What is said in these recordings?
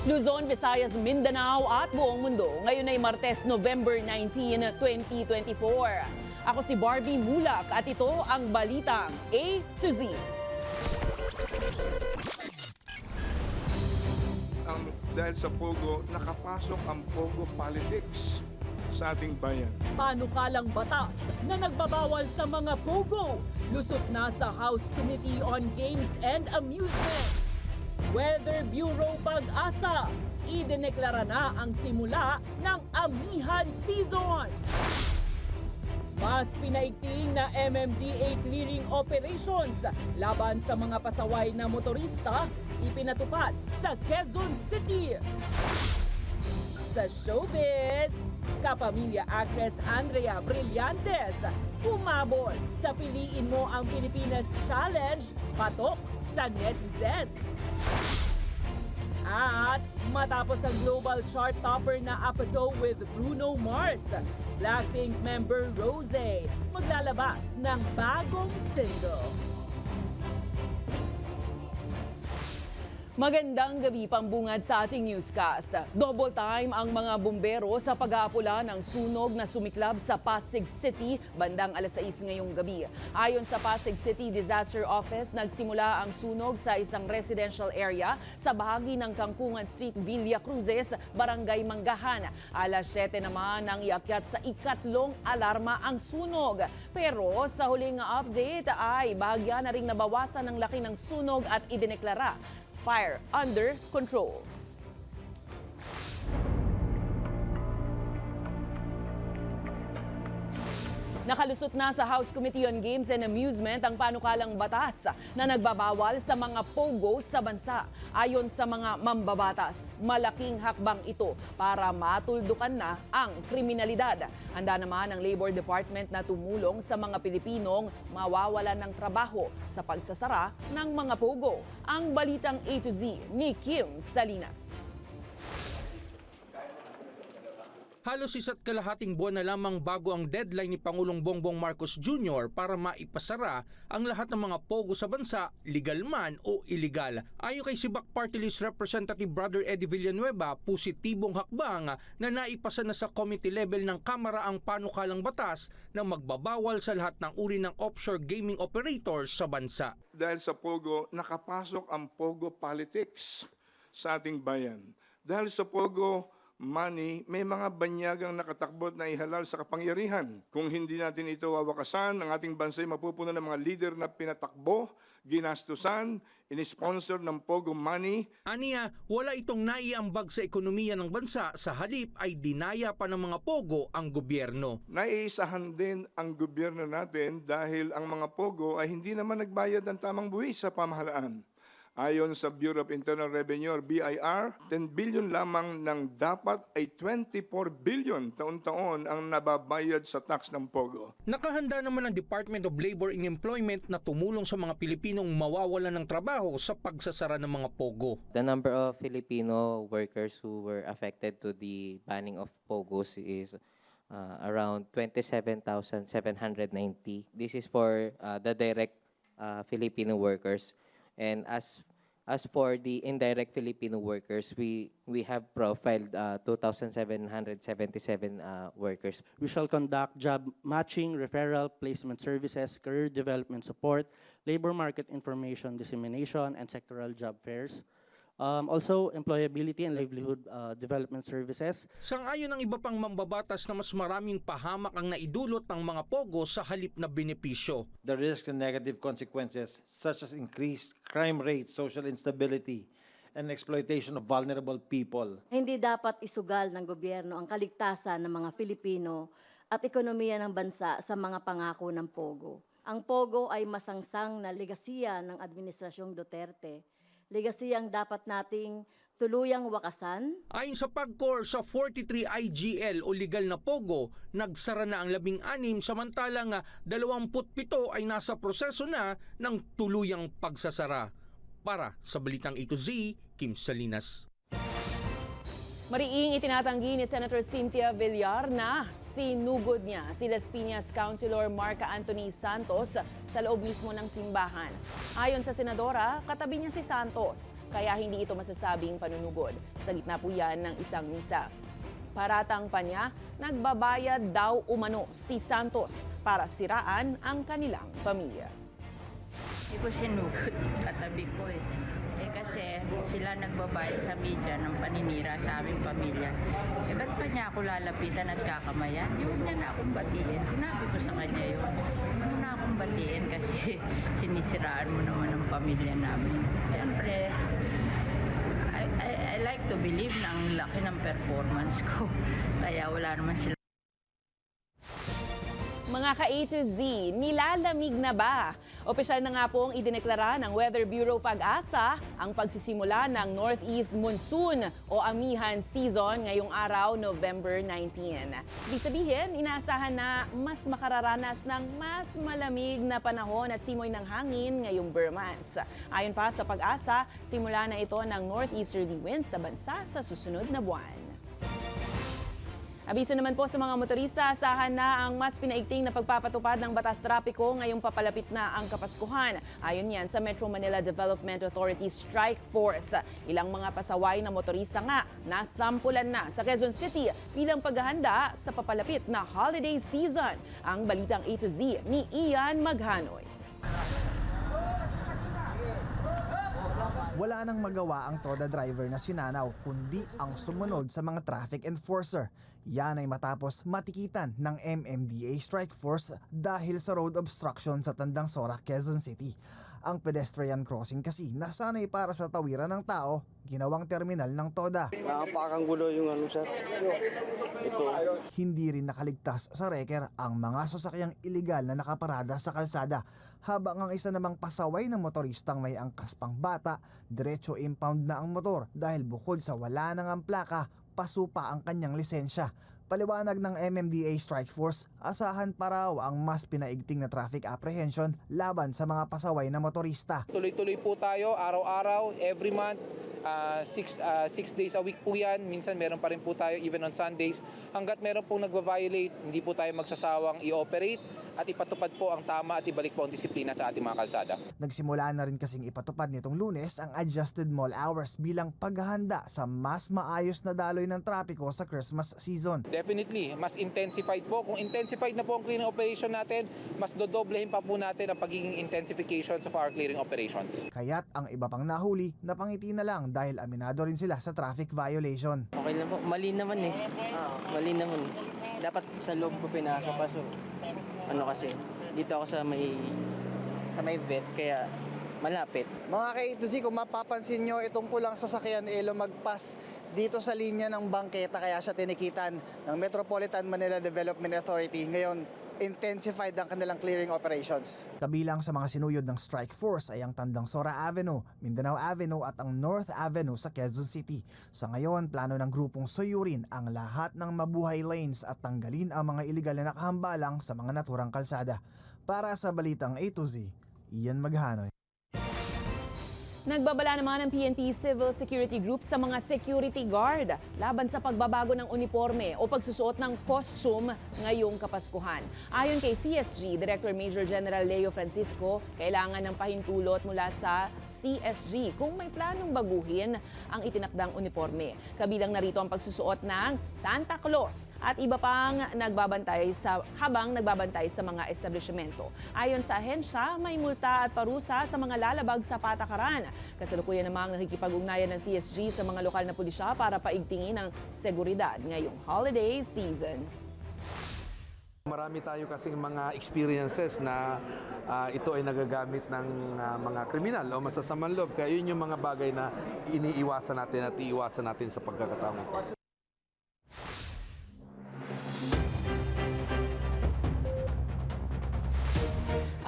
Luzon, Visayas, Mindanao at buong mundo. Ngayon ay Martes, November 19, 2024. Ako si Barbie Mulak at ito ang Balitang A to Z. Dahil sa Pogo, nakapasok ang Pogo politics sa ating bayan. Panukalang batas na nagbabawal sa mga pogo, lusot na sa House Committee on Games and Amusement. Weather Bureau Pag-asa, idineklara na ang simula ng amihan season. Mas pinaigting na MMDA clearing operations laban sa mga pasaway na motorista ipinatupad sa Quezon City. Sa showbiz, kapamilya actress Andrea Brillantes humabol sa Piliin Mo ang Pilipinas Challenge patok sa netizens. At matapos ang global chart topper na Apato with Bruno Mars, Blackpink member Rosé maglalabas ng bagong single. Magandang gabi pambungad sa ating newscast. Double time ang mga bumbero sa pag-aapula ng sunog na sumiklab sa Pasig City bandang alas 6 ngayong gabi. Ayon sa Pasig City Disaster Office, nagsimula ang sunog sa isang residential area sa bahagi ng Kangkungan Street, Villa Cruces, Barangay Manggahan. Alas 7 naman nang iakyat sa ikatlong alarma ang sunog. Pero sa huling update ay bahagya na ring nabawasan ng laki ng sunog at idineklara fire under control. Nakalusot na sa House Committee on Games and Amusement ang panukalang batas na nagbabawal sa mga pogo sa bansa. Ayon sa mga mambabatas, malaking hakbang ito para matuldukan na ang kriminalidad. Handa naman ang Labor Department na tumulong sa mga Pilipinong mawawalan ng trabaho sa pagsasara ng mga pogo. Ang Balitang A to Z ni Kim Salinas. Halos isa't kalahating buwan na lamang bago ang deadline ni Pangulong Bongbong Marcos Jr. para maipasara ang lahat ng mga pogo sa bansa, legal man o illegal. Ayon kay Sibak Party List Representative Brother Eddie Villanueva, positibong hakbang na naipasa na sa committee level ng Kamara ang panukalang batas na magbabawal sa lahat ng uri ng offshore gaming operators sa bansa. Dahil sa Pogo, nakapasok ang Pogo politics sa ating bayan. Dahil sa Pogo money, may mga banyagang nakatakbot na ihalal sa kapangyarihan. Kung hindi natin ito wawakasan, ang ating bansa'y mapupuno ng mga leader na pinatakbo, ginastusan, inisponsor ng Pogo money. Aniya, wala itong naiambag sa ekonomiya ng bansa, sa halip ay dinaya pa ng mga pogo ang gobyerno. Naiisahan din ang gobyerno natin dahil ang mga Pogo ay hindi naman nagbayad ng tamang buwis sa pamahalaan. Ayon sa Bureau of Internal Revenue or BIR, 10 billion lamang ng dapat ay 24 billion taon-taon ang nababayad sa tax ng Pogo. Nakahanda naman ang Department of Labor and Employment na tumulong sa mga Pilipinong mawawalan ng trabaho sa pagsasara ng mga pogo. The number of Filipino workers who were affected to the banning of pogos is around 27,790. This is for the direct Filipino workers. And as for the indirect Filipino workers, we have profiled 2,777 workers. We shall conduct job matching, referral, placement services, career development support, labor market information dissemination, and sectoral job fairs. Also, employability and livelihood development services. Sang-ayon ang iba pang mambabatas na mas maraming pahamak ang naidulot ng mga pogo sa halip na benepisyo. The risks and negative consequences such as increased crime rates, social instability, and exploitation of vulnerable people. Hindi dapat isugal ng gobyerno ang kaligtasan ng mga Filipino at ekonomiya ng bansa sa mga pangako ng Pogo. Ang Pogo ay masangsang na legasiya ng Administrasyong Duterte. Legasiyang dapat nating tuluyang wakasan. Ayon sa PAGCOR, sa 43 IGL o legal na pogo, nagsara na ang 16 samantalang 27 ay nasa proseso na ng tuluyang pagsasara. Para sa Balitang A to Z, Kim Salinas. Mariing itinatanggi ni Senator Cynthia Villar na sinugod niya si Las Piñas Councilor Marca Anthony Santos sa loob mismo ng simbahan. Ayon sa senadora, katabi niya si Santos, kaya hindi ito masasabing panunugod. Sa gitna po yan ng isang misa. Paratang pa niya, nagbabayad daw umano si Santos para siraan ang kanilang pamilya. Hindi ko sinugod, katabi ko eh. Kasi sila nagbabayad sa media ng paninira sa aming pamilya. Ba't pa niya ako lalapitan at kakamayan? Di huwag niya na akong batiin. Sinabi ko sa kanya yun. Huwag mo na akong batiin kasi sinisiraan mo naman ang pamilya namin. Siyempre, I like to believe na ang laki ng performance ko. Kaya wala naman sila. Mga ka-A to Z, nilalamig na ba? Opisyal na nga pong idineklara ng Weather Bureau Pag-asa ang pagsisimula ng Northeast Monsoon o Amihan Season ngayong araw, November 19. Ibig sabihin, inaasahan na mas makararanas ng mas malamig na panahon at simoy ng hangin ngayong Burr months. Ayon pa sa Pag-asa, simula na ito ng northeasterly winds sa bansa sa susunod na buwan. Abiso naman po sa mga motorista, asahan na ang mas pinaigting na pagpapatupad ng batas trapiko ngayong papalapit na ang Kapaskuhan. Ayon yan sa Metro Manila Development Authority Strike Force. Ilang mga pasaway na motorista nga nasampulan na sa Quezon City bilang paghahanda sa papalapit na holiday season. Ang balitang A to Z ni Ian Maghanoy. Wala nang magawa ang TODA driver na sinanaw kundi ang sumunod sa mga traffic enforcer. Yan ay matapos matikitan ng MMDA Strike Force dahil sa road obstruction sa Tandang Sora, Quezon City. Ang pedestrian crossing kasi nasanay para sa tawiran ng tao, ginawang terminal ng TODA. Nakapakang gulo yung sir. Ito. Hindi rin nakaligtas sa reker ang mga sasakyang iligal na nakaparada sa kalsada, habang ang isa namang pasaway na motoristang may angkas pang bata, diretso impound na ang motor dahil bukod sa wala nang ang plaka, pasupa ang kanyang lisensya. Paliwanag ng MMDA Strike Force, asahan pa raw ang mas pinaigting na traffic apprehension laban sa mga pasaway na motorista. Tuloy-tuloy po tayo, araw-araw, every month. 6 days a week po yan. Minsan meron pa rin po tayo even on Sundays. Hanggat meron pong nagva-violate, hindi po tayo magsasawang i-operate at ipatupad po ang tama at ibalik po ang disiplina sa ating mga kalsada. Nagsimula na rin kasing ipatupad nitong Lunes ang adjusted mall hours bilang paghahanda sa mas maayos na daloy ng trapiko sa Christmas season. Definitely, mas intensified po. Kung intensified na po ang clearing operation natin, mas dodoblehin pa po natin ang pagiging intensifications of our clearing operations. Kaya't ang iba pang nahuli, napangiti na lang dahil aminado rin sila sa traffic violation. Okay lang po. Mali naman eh. Mali naman. Dapat sa loob ko pinasok kaso. Ano kasi, dito ako sa may vet kaya malapit. Mga ka-A2Z, kung mapapansin nyo, itong pulang sasakyan lumagpas dito sa linya ng bangketa kaya siya tinikitan ng Metropolitan Manila Development Authority. Ngayon, intensified ang kanilang clearing operations. Kabilang sa mga sinuyod ng Strike Force ay ang Tandang Sora Avenue, Mindanao Avenue at ang North Avenue sa Quezon City. Sa ngayon, plano ng grupong suyurin ang lahat ng mabuhay lanes at tanggalin ang mga iligal na nakahambalang sa mga naturang kalsada. Para sa Balitang A to Z, Ian Maghanoy. Nagbabala naman ng PNP Civil Security Group sa mga security guard laban sa pagbabago ng uniforme o pagsusuot ng costume ngayong Kapaskuhan. Ayon kay CSG, Director Major General Leo Francisco, kailangan ng pahintulot mula sa CSG kung may planong baguhin ang itinakdang uniforme. Kabilang narito ang pagsusuot ng Santa Claus at iba pang habang nagbabantay sa mga establishmento. Ayon sa ahensya, may multa at parusa sa mga lalabag sa patakaran. Kasalukuyan namang nakikipag-ugnayan ng CSG sa mga lokal na pulisya para paigtingin ang seguridad ngayong holiday season. Marami tayo kasing mga experiences na ito ay nagagamit ng mga kriminal o masasamang loob. Kaya yun yung mga bagay na iniiwasan natin at iiwasan natin sa pagkakataon ito.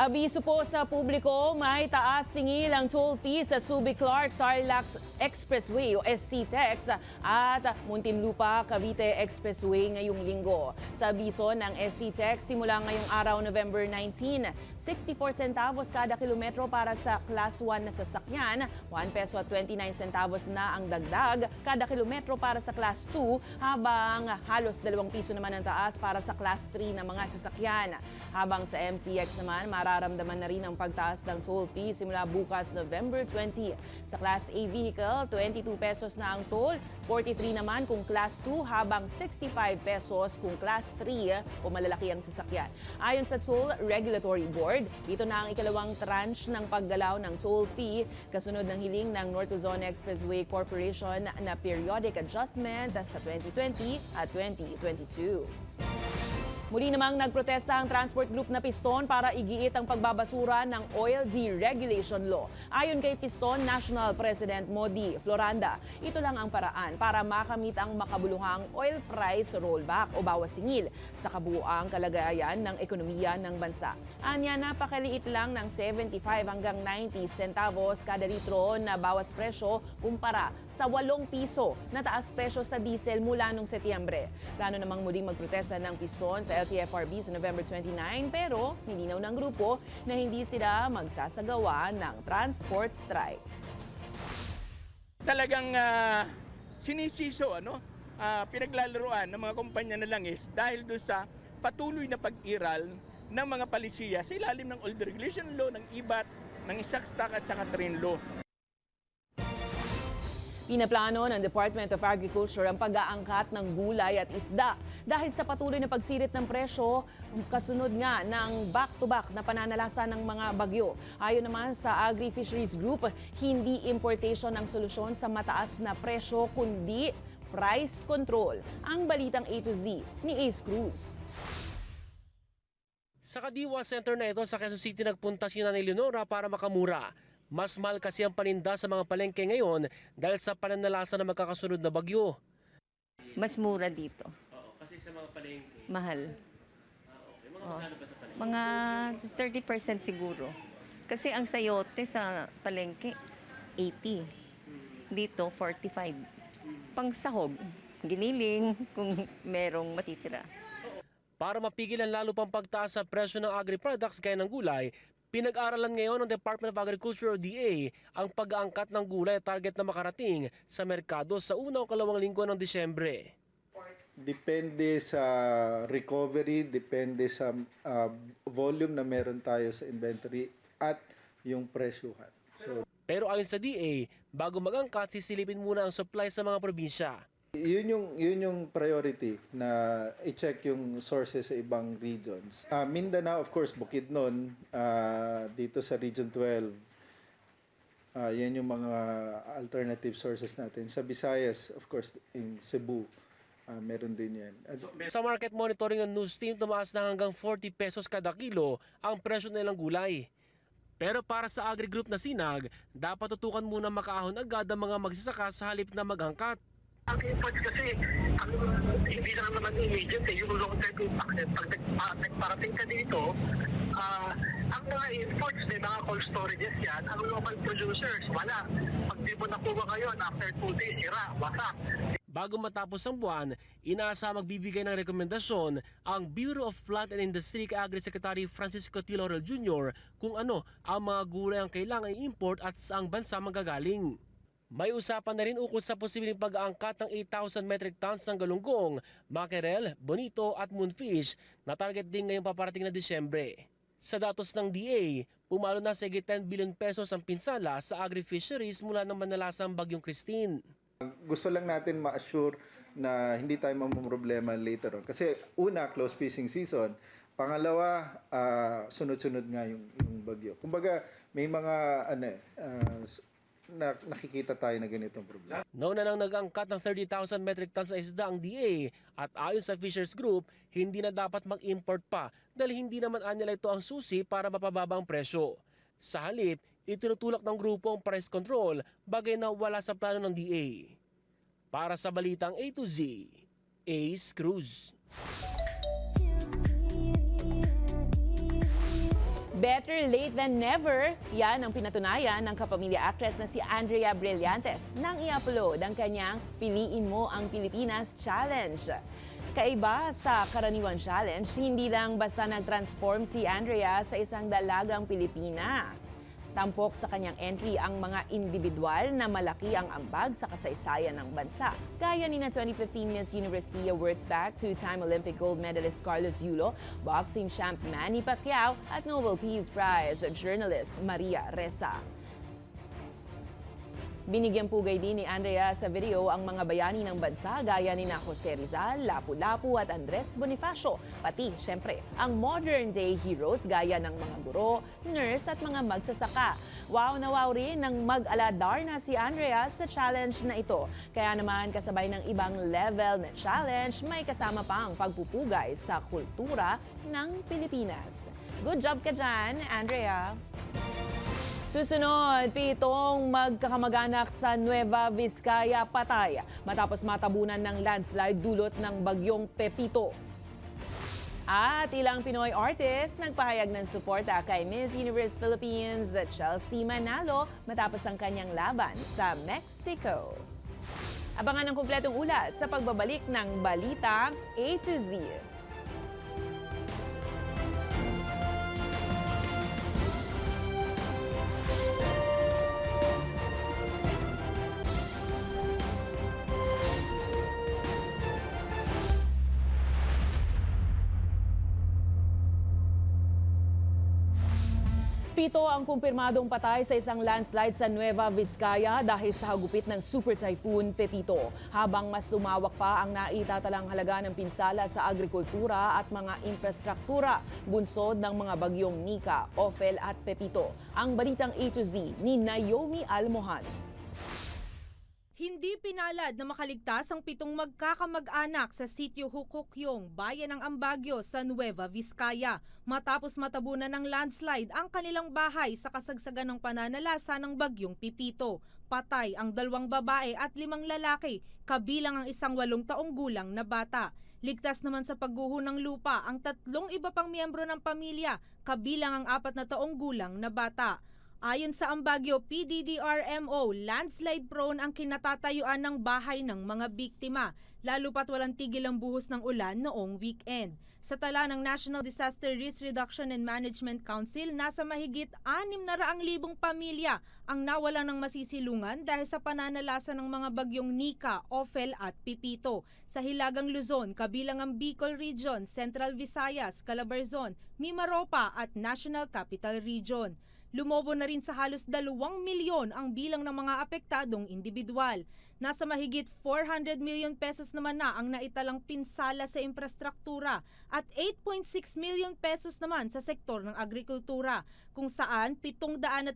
Abiso po sa publiko, may taas singil ang toll fee sa Subic-Clark-Tarlac Expressway o SCTEX at Muntinlupa Cavite Expressway ngayong linggo. Sa abiso ng SCTEX, simula ngayong araw November 19, 64 centavos kada kilometro para sa Class 1 na sasakyan, 1 peso at 29 centavos na ang dagdag kada kilometro para sa Class 2, habang halos 2 piso naman ang taas para sa Class 3 na mga sasakyan. Habang sa MCX naman, mararamdaman na rin ang pagtaas ng toll fee simula bukas November 20. Sa Class A vehicle, 22 pesos na ang toll, 43 naman kung Class 2 habang 65 pesos kung Class 3 o malalaki ang sasakyan. Ayon sa Toll Regulatory Board, ito na ang ikalawang tranche ng paggalaw ng toll fee kasunod ng hiling ng North Luzon Expressway Corporation na periodic adjustment sa 2020 at 2022. Muli namang nagprotesta ang transport group na Piston para igiit ang pagbabasura ng Oil Deregulation Law. Ayon kay Piston National President Modi Floranda, ito lang ang paraan para makamit ang makabuluhang oil price rollback o bawas singil sa kabuuang kalagayan ng ekonomiya ng bansa. Anya, napakaliit lang ng 75 hanggang 90 centavos kada litro na bawas presyo kumpara sa 8 piso na taas presyo sa diesel mula noong Setyembre. Plano namang muling magprotesta ng Piston sa LTFRB sa November 29 pero nilinaw ng grupo na hindi sila magsasagawa ng transport strike. Talagang sinisiso, pinaglalaroan ng mga kumpanya na langis dahil doon sa patuloy na pag-iral ng mga palisiya sa ilalim ng Oil Deregulation Law, ng IBAT, ng ISAC-STAC at sa Catherine Law. Pinaplano ng Department of Agriculture ang pag-aangkat ng gulay at isda dahil sa patuloy na pagsirit ng presyo kasunod nga ng back-to-back na pananalasa ng mga bagyo. Ayon naman sa Agri-Fisheries Group, hindi importation ang solusyon sa mataas na presyo kundi price control. Ang balitang A to Z ni Ace Cruz. Sa Kadiwa Center na ito sa Quezon City nagpunta si Nanay Leonora para makamura. Mas mahal kasi ang paninda sa mga palengke ngayon dahil sa pananalasa na magkakasunod na bagyo. Mas mura dito. Oo, kasi sa mga palengke. Mahal. Okay. Mga magkano ba sa palengke? Mga 30% siguro. Kasi ang sayote sa palengke, 80. Dito, 45. Pang sahog, giniling kung merong matitira. Para mapigilan lalo pang pagtaas sa presyo ng agri-products gaya ng gulay, pinag-aralan ngayon ng Department of Agriculture o DA ang pag-aangkat ng gulay target na makarating sa merkado sa unang kalawang linggo ng Disyembre. Depende sa recovery, depende sa volume na meron tayo sa inventory at yung presyuhan. Pero ayon sa DA, bago mag-angkat, sisilipin muna ang supply sa mga probinsya. Yun yung priority na i-check yung sources sa ibang regions. Mindanao, of course, Bukidnon, dito sa Region 12, yan yung mga alternative sources natin. Sa Visayas, of course, in Cebu, meron din yan. Sa market monitoring ng news team, tumaas na hanggang 40 pesos kada kilo ang presyo ng ilang gulay. Pero para sa agri-group na Sinag, dapat tutukan muna makaahon agad ang mga magsasaka sa halip na mag-angkat. Ang imports kasi, hindi lang naman immediate, yung long-term impact. Pag nagparating ka dito, ang mga imports, may mga cold storages yan. Ang local producers, wala. Pag di mo nakuha ngayon, after 2 days, sira, wasak. Bago matapos ang buwan, inaasa magbibigay ng rekomendasyon ang Bureau of Plant and Industry kay Agri-Secretary Francisco T. Laurel Jr. kung ano ang mga gulay ang kailangan i-import at saang bansa manggagaling. May usapan na rin ukol sa posibleng pag-aangkat ng 8,000 metric tons ng galunggong, mackerel, bonito at moonfish na target din ngayong paparating na Disyembre. Sa datos ng DA, pumalo na sa 10 billion pesos ang pinsala sa agri-fisheries mula ng manalasang Bagyong Christine. Gusto lang natin ma-assure na hindi tayo mamumroblema later on. Kasi una, close fishing season. Pangalawa, sunod-sunod nga yung bagyo. Kumbaga, may mga nakikita tayo na ganitong problema. Noon na nang nag-angkat ng 30,000 metric tons na isda ang DA at ayon sa Fishers Group, hindi na dapat mag-import pa dahil hindi naman nila ito ang susi para mapababa ang presyo. Sa halip, itinutulak ng grupo ang price control, bagay na wala sa plano ng DA. Para sa Balitang A to Z, Ace Cruz. Better late than never, yan ang pinatunayan ng kapamilya actress na si Andrea Brillantes nang i-upload ang kanyang Piliin Mo ang Pilipinas Challenge. Kaiba sa karaniwang challenge, hindi lang basta nag-transform si Andrea sa isang dalagang Pilipina. Tampok sa kanyang entry ang mga individual na malaki ang ambag sa kasaysayan ng bansa. Gaya ni na 2015 Miss Universe Pia Wurtzbach, two-time Olympic gold medalist Carlos Yulo, boxing champ Manny Pacquiao at Nobel Peace Prize journalist Maria Ressa. Binigyang pugay din ni Andrea sa video ang mga bayani ng bansa gaya ni na Jose Rizal, Lapu-Lapu at Andres Bonifacio. Pati, syempre, ang modern-day heroes gaya ng mga guro, nurse at mga magsasaka. Wow na wow rin nang mag-aladar na si Andrea sa challenge na ito. Kaya naman kasabay ng ibang level na challenge, may kasama pa ang pagpupugay sa kultura ng Pilipinas. Good job ka dyan, Andrea! Susunod, 7 magkakamag-anak sa Nueva Vizcaya patay matapos matabunan ng landslide dulot ng bagyong Pepito. At ilang Pinoy artist nagpahayag ng suporta kay Miss Universe Philippines Chelsea Manalo matapos ang kanyang laban sa Mexico. Abangan ang kumpletong ulat sa pagbabalik ng Balita A to Z. Pito ang kumpirmadong patay sa isang landslide sa Nueva Vizcaya dahil sa hagupit ng Super Typhoon Pepito. Habang mas lumawak pa ang naitatalang halaga ng pinsala sa agrikultura at mga infrastruktura, bunsod ng mga bagyong Nika, Ophel at Pepito. Ang balitang A to Z ni Naomi Almohan. Hindi pinalad na makaligtas ang 7 magkakamag-anak sa sitio Hukukyong, bayan ng Ambagyo sa Nueva Vizcaya matapos matabunan ng landslide ang kanilang bahay sa kasagsagan ng pananalasa ng bagyong Pepito. Patay ang 2 babae at 5 lalaki, kabilang ang isang 8 taong gulang na bata. Ligtas naman sa pagguho ng lupa ang 3 iba pang miyembro ng pamilya, kabilang ang 4 na taong gulang na bata. Ayon sa Ambagyo PDDRMO, landslide prone ang kinatatayuan ng bahay ng mga biktima, lalo pat walang tigil ang buhos ng ulan noong weekend. Sa tala ng National Disaster Risk Reduction and Management Council, nasa mahigit 600,000 pamilya ang nawalan ng masisilungan dahil sa pananalasa ng mga bagyong Nika, Ophel at Pepito. Sa Hilagang Luzon, kabilang ang Bicol Region, Central Visayas, Calabarzon, Mimaropa at National Capital Region. Lumobo na rin sa halos 2 milyon ang bilang ng mga apektadong individual. Nasa mahigit 400 million pesos naman na ang naitalang pinsala sa infrastruktura at 8.6 million pesos naman sa sektor ng agrikultura, kung saan 781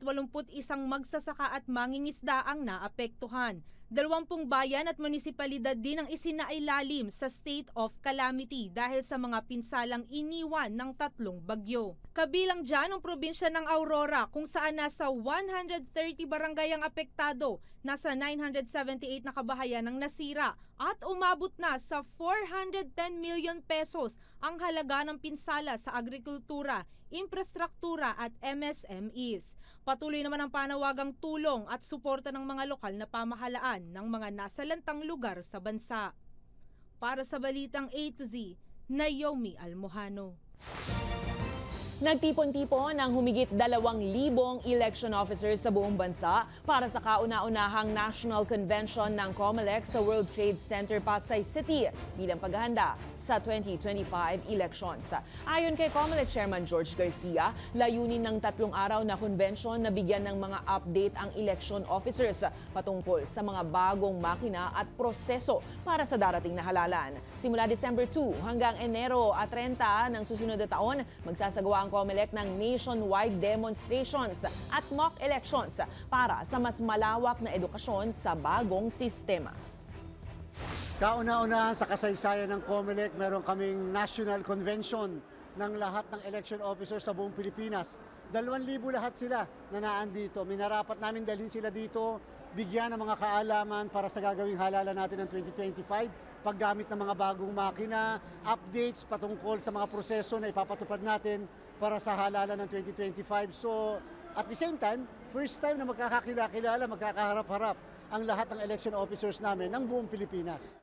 magsasaka at mangingisda ang naapektuhan. 20 bayan at munisipalidad din ang isinailalim sa state of calamity dahil sa mga pinsalang iniwan ng 3 bagyo. Kabilang dyan ang probinsya ng Aurora kung saan nasa 130 barangay ang apektado, nasa 978 na kabahayan ang nasira at umabot na sa 410 million pesos ang halaga ng pinsala sa agrikultura, infrastruktura at MSMEs. Patuloy naman ang panawagang tulong at suporta ng mga lokal na pamahalaan ng mga nasalantang lugar sa bansa. Para sa Balitang A to Z, Naomi Almohano. Nagtipon-tipon ang humigit 2,000 election officers sa buong bansa para sa kauna-unahang National Convention ng COMELEC sa World Trade Center, Pasay City bilang paghahanda sa 2025 elections. Ayon kay COMELEC Chairman George Garcia, layunin ng 3 araw na convention na bigyan ng mga update ang election officers patungkol sa mga bagong makina at proseso para sa darating na halalan. Simula December 2 hanggang Enero 30 ng susunod na taon, magsasagawa ang COMELEC ng nationwide demonstrations at mock elections para sa mas malawak na edukasyon sa bagong sistema. Kauna-una sa kasaysayan ng COMELEC, meron kaming national convention ng lahat ng election officers sa buong Pilipinas. 2,000 lahat sila na naandito. Minarapat namin dalhin sila dito, bigyan ng mga kaalaman para sa gagawing halalan natin ng 2025, paggamit ng mga bagong makina, updates patungkol sa mga proseso na ipapatupad natin para sa halalan ng 2025. So, at the same time, first time na magkakakilala, magkakaharap-harap ang lahat ng election officers namin ng buong Pilipinas.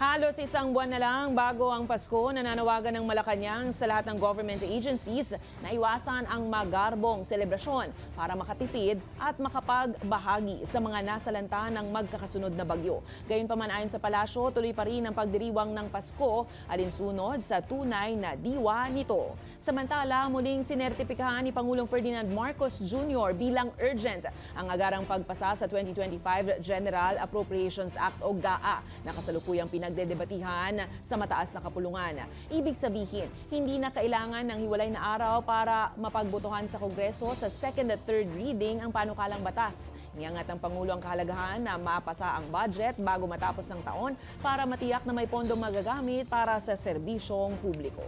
Halos isang buwan na lang bago ang Pasko, nananawagan ng Malacanang sa lahat ng government agencies na iwasan ang magarbong selebrasyon para makatipid at makapagbahagi sa mga nasalanta ng magkakasunod na bagyo. Gayunpaman, ayon sa palasyo, tuloy pa rin ang pagdiriwang ng Pasko alinsunod sa tunay na diwa nito. Samantala, muling sinertipikahan ni Pangulong Ferdinand Marcos Jr. bilang urgent ang agarang pagpasa sa 2025 General Appropriations Act o GAA na kasalukuyang pinagdedebatihan sa mataas na kapulungan. Ibig sabihin, hindi na kailangan ng hiwalay na araw para mapagbotohan sa Kongreso sa second at third reading ang panukalang batas. Iniangat ng Pangulo ang kahalagahan na mapasa ang budget bago matapos ang taon para matiyak na may pondong magagamit para sa serbisyong publiko.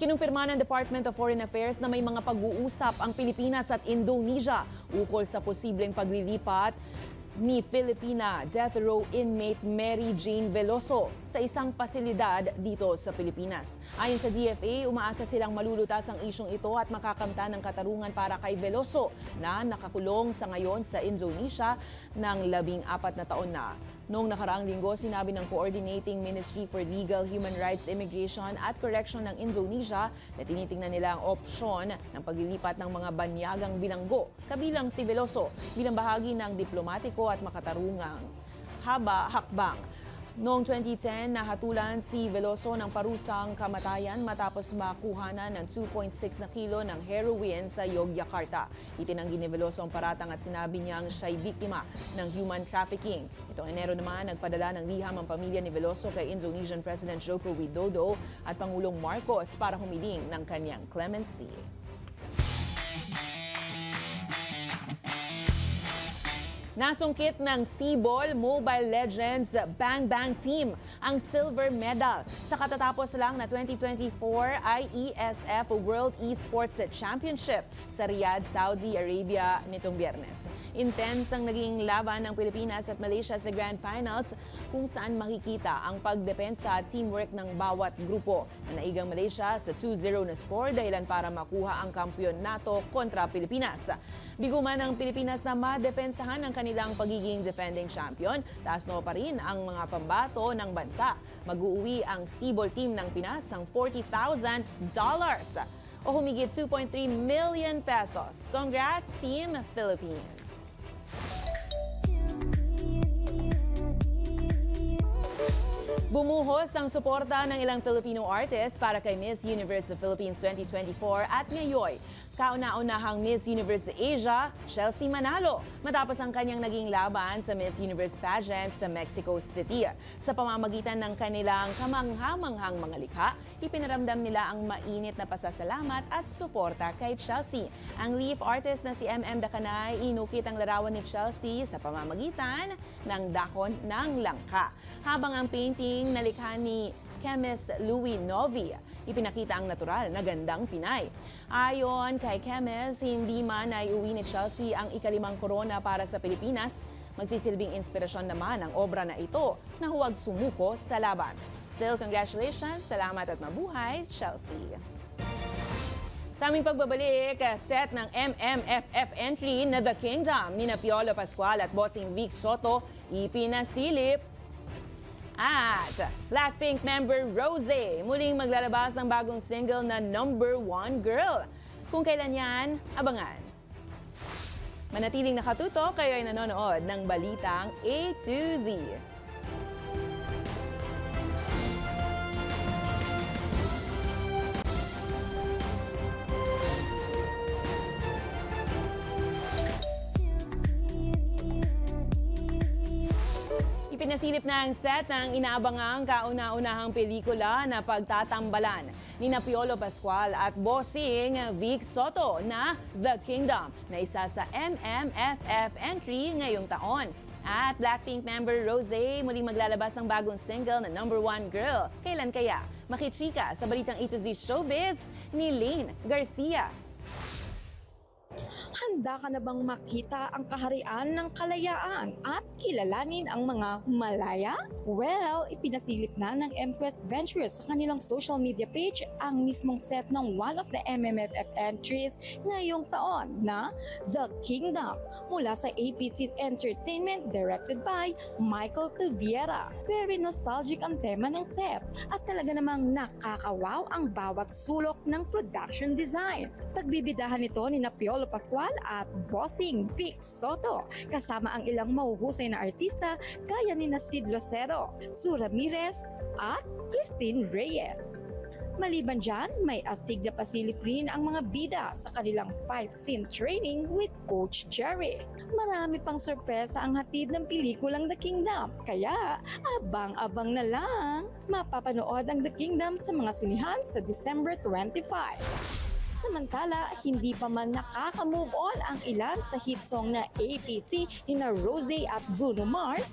Kinumpirma ng Department of Foreign Affairs na may mga pag-uusap ang Pilipinas at Indonesia ukol sa posibleng paglilipat ni Filipina death row inmate Mary Jane Veloso sa isang pasilidad dito sa Pilipinas. Ayon sa DFA, umaasa silang malulutas ang isyong ito at makakamtan ng katarungan para kay Veloso na nakakulong sa ngayon sa Indonesia ng 14 na taon na. Noong nakaraang linggo, sinabi ng Coordinating Ministry for Legal, Human Rights, Immigration at Correction ng Indonesia na tinitingnan nila ang opsyon ng paglilipat ng mga banyagang bilanggo, kabilang si Veloso, bilang bahagi ng diplomatiko at makatarungang hakbang. Noong 2010, nahatulan si Veloso ng parusang kamatayan matapos makuhanan ng 2.6 na kilo ng heroin sa Yogyakarta. Itinanggi ni Veloso ang paratang at sinabi niyang siya'y biktima ng human trafficking. Itong Enero naman, nagpadala ng liham ang pamilya ni Veloso kay Indonesian President Joko Widodo at Pangulong Marcos para humiling ng kanyang clemency. Nasungkit ng Cebol Mobile Legends Bang Bang Team ang silver medal sa katatapos lang na 2024 IESF World Esports Championship sa Riyadh, Saudi Arabia nitong Biyernes. Intense ang naging laban ng Pilipinas at Malaysia sa Grand Finals kung saan makikita ang pagdepensa at teamwork ng bawat grupo. Nanaigang Malaysia sa 2-0 na score dahilan para makuha ang kampyonato kontra Pilipinas. Biguman ng Pilipinas na madepensahan ang kanilang pagiging defending champion, taas no pa rin ang mga pambato ng bansa. Mag-uuwi ang Cebol team ng Pinas ng $40,000 o humigit 2.3 million pesos. Congrats, Team Philippines! Bumuhos ang suporta ng ilang Filipino artists para kay Miss Universe Philippines 2024 at ngayon, kauna-unahang Miss Universe Asia, Chelsea Manalo, matapos ang kanyang naging laban sa Miss Universe pageant sa Mexico City. Sa pamamagitan ng kanilang kamangha-manghang mga likha, ipinaramdam nila ang mainit na pasasalamat at suporta kay Chelsea. Ang leaf artist na si MM Dakanay inukit ang larawan ni Chelsea sa pamamagitan ng dahon ng langka. Habang ang painting na likha ni chemist Louis Novi, ipinakita ang natural na gandang Pinay. Ayon kay chemist, hindi man ay uwi ni Chelsea ang ikalimang korona para sa Pilipinas, magsisilbing inspirasyon naman ang obra na ito na huwag sumuko sa laban. Still, congratulations, salamat at mabuhay, Chelsea! Sa aming pagbabalik, set ng MMFF entry na The Kingdom ni Piolo Pascual at Bossing Vic Soto ipinasilip. At Blackpink member Rosé muling maglalabas ng bagong single na Number 1 Girl. Kung kailan yan, abangan. Manatiling nakatuto, kayo ay nanonood ng Balitang A to Z. Ipinasilip na ang set ng inaabangang kauna-unahang pelikula na Pagtatambalan ni Piolo Pascual at Bossing Vic Soto na The Kingdom na isa sa MMFF entry ngayong taon. At Blackpink member Rosé muling maglalabas ng bagong single na Number 1 Girl. Kailan kaya? Makichika sa Balitang A to Z Showbiz ni Lane Garcia. Handa ka na bang makita ang kaharian ng kalayaan at kilalanin ang mga Malaya? Well, ipinasilip na ng MQuest Ventures sa kanilang social media page ang mismong set ng one of the MMFF entries ngayong taon na The Kingdom mula sa APT Entertainment directed by Michael Tuviera. Very nostalgic ang tema ng set at talaga namang nakakawaw ang bawat sulok ng production design. Pagbibidahan nito ni Piolo Pascual at Bossing Vic Soto kasama ang ilang mahuhusay na artista gaya ni Sid Lucero, Sue Ramirez at Christine Reyes. Maliban dyan, may astig na pasilip rin ang mga bida sa kanilang fight scene training with Coach Jerry. Marami pang sorpresa ang hatid ng pelikulang The Kingdom, kaya abang-abang na lang. Mapapanood ang The Kingdom sa mga sinihan sa December 25. Samantala, hindi pa man nakaka-move on ang ilan sa hit song na APT ni na Rosé at Bruno Mars,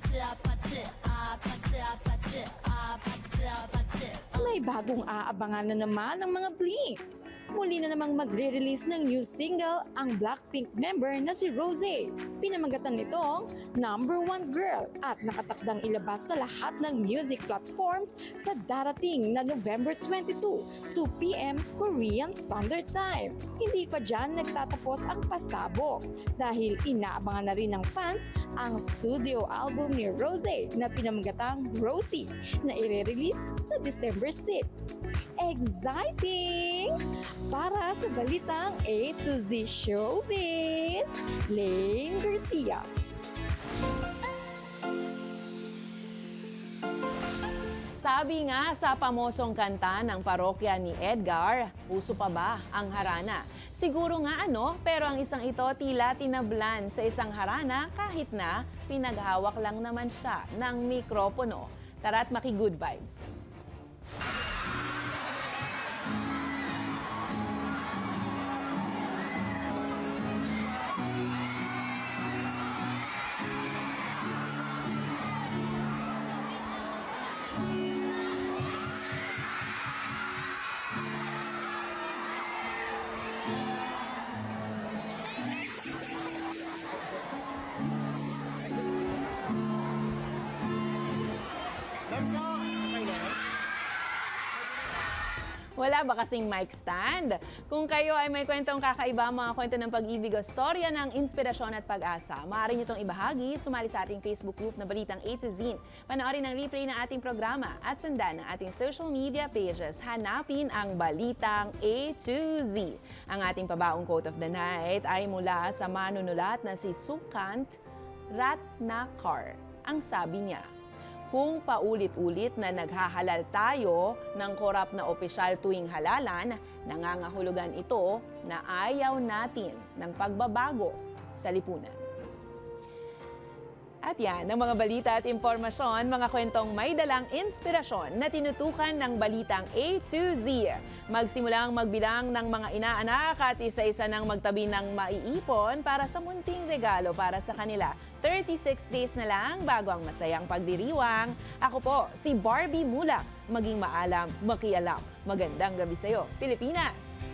may bagong aabangan na naman ng mga Blinks. Muli na namang magre-release ng new single ang Blackpink member na si Rosé. Pinamagatan nitong Number 1 Girl at nakatakdang ilabas sa lahat ng music platforms sa darating na November 22, 2 p.m. Korean Standard Time. Hindi pa dyan nagtatapos ang pasabog dahil inaabangan na rin ng fans ang studio album ni Rosé na pinamagatang Rosie na ire-release sa December 6. Exciting! Para sa balitang A to Z Showbiz, Lane Garcia. Sabi nga sa pamosong kanta ng parokya ni Edgar, puso pa ba ang harana? Siguro nga pero ang isang ito tila tinablan sa isang harana kahit na pinaghawak lang naman siya ng mikropono. Tara't maki-good vibes. Wala ba kasing mic stand? Kung kayo ay may kwentong kakaiba, mga kwento ng pag-ibig o storya ng inspirasyon at pag-asa, maaari nyo itong ibahagi, sumali sa ating Facebook group na Balitang A to Z. Panoorin ang replay ng ating programa at sundan ang ating social media pages. Hanapin ang Balitang A to Z. Ang ating pabaong quote of the night ay mula sa manunulat na si Sukant Ratnakar. Ang sabi niya, kung paulit-ulit na naghahalal tayo ng korap na opisyal tuwing halalan, nangangahulugan ito na ayaw natin ng pagbabago sa lipunan. At yan, ang mga balita at impormasyon, mga kwentong may dalang inspirasyon na tinutukan ng Balitang A to Z. Magsimulang magbilang ng mga inaanak at isa-isa nang magtabi ng maiipon para sa munting regalo para sa kanila. 36 days na lang bago ang masayang pagdiriwang. Ako po, si Barbie Mulak. Maging maalam, makialam. Magandang gabi sa'yo, Pilipinas!